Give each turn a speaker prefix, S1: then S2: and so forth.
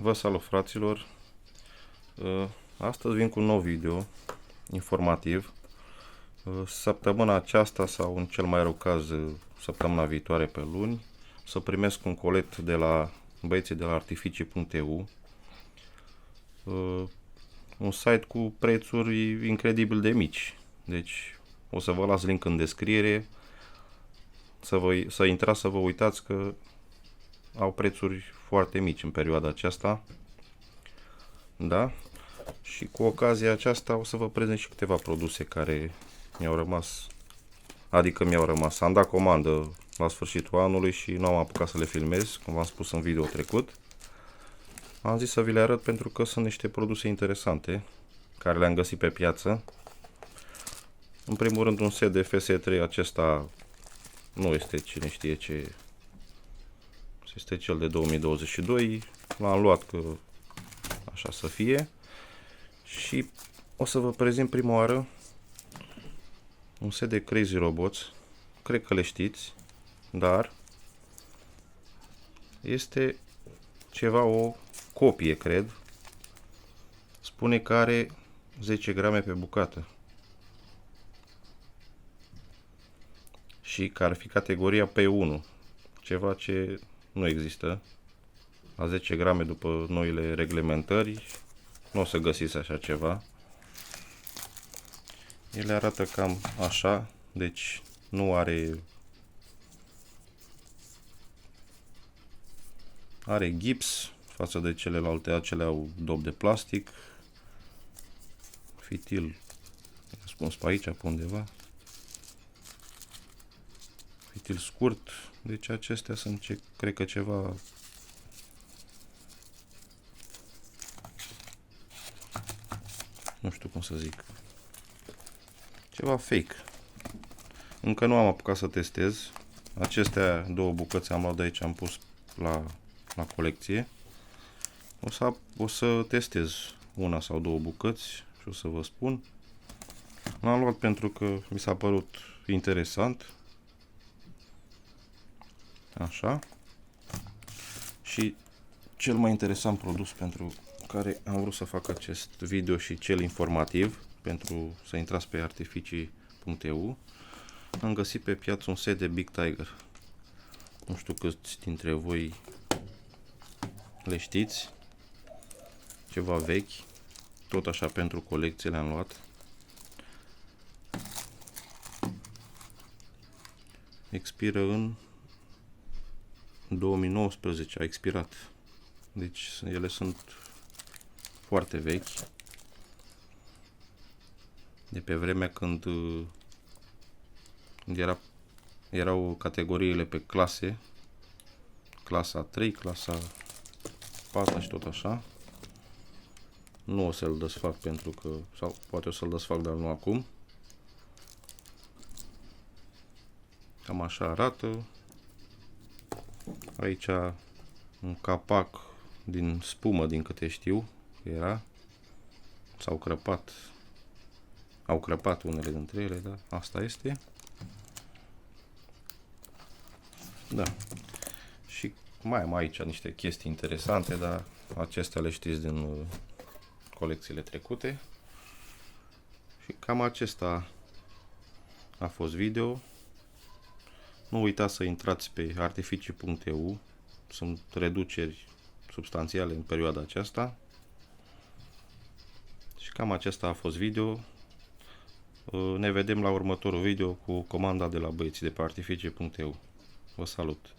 S1: Vă salut, fraților! Astăzi vin cu un nou video informativ. Săptămâna aceasta sau în cel mai rău caz săptămâna viitoare pe luni să primesc un colet de la băieții de la artificii.eu, un site cu prețuri incredibil de mici. Deci o să vă las link în descriere să intrați să vă uitați că au prețuri foarte mici în perioada aceasta. Da? Și cu ocazia aceasta o să vă prezint și câteva produse care mi-au rămas, am dat comandă la sfârșitul anului și nu am apucat să le filmez, cum v-am spus în video trecut. Am zis să vi le arăt pentru că sunt niște produse interesante care le-am găsit pe piață. În primul rând un set de FS3, acesta nu este cine știe ce, este cel de 2022, l-am luat că așa să fie. Și o să vă prezint prima oară un set de Crazy Robots. Cred că le știți, dar este ceva, o copie, cred. Spune că are 10 grame pe bucată și că ar fi categoria P1, ceva ce nu există. La 10 grame după noile reglementări nu o să găsiți așa ceva. Ele arată cam așa, deci nu are gips față de celelalte, acele au dop de plastic, fitil ascuns pe aici, pe undeva, fitil scurt, deci acestea sunt cred că ceva nu știu cum să zic, ceva fake. Încă nu am apucat să testez. Acestea două bucăți am luat de aici, am pus la colecție. O să testez una sau două bucăți și o să vă spun. L-am luat pentru că mi s-a părut interesant. Așa. Și cel mai interesant produs pentru care am vrut să fac acest video și cel informativ, pentru să intrați pe artificii.eu, am găsit pe piață un set de Big Tiger. Nu știu câți dintre voi le știți, ceva vechi, tot așa pentru colecție le-am luat. Expiră în 2019, a expirat, deci ele sunt foarte vechi, de pe vremea când erau categoriile pe clase, clasa 3, clasa 4 și tot așa. Nu o să-l desfac pentru că, sau poate o să-l desfac, dar nu acum. Cam așa arată. Aici un capac din spumă, din câte știu, era. Au crăpat unele dintre ele, dar asta este. Da. Și mai am aici niște chestii interesante, dar acestea le știți din colecțiile trecute. Și cam acesta a fost video. Nu uitați să intrați pe artificii.eu. Sunt reduceri substanțiale în perioada aceasta. Și cam acesta a fost video. Ne vedem la următorul video cu comanda de la băieții de pe artificii.eu. Vă salut!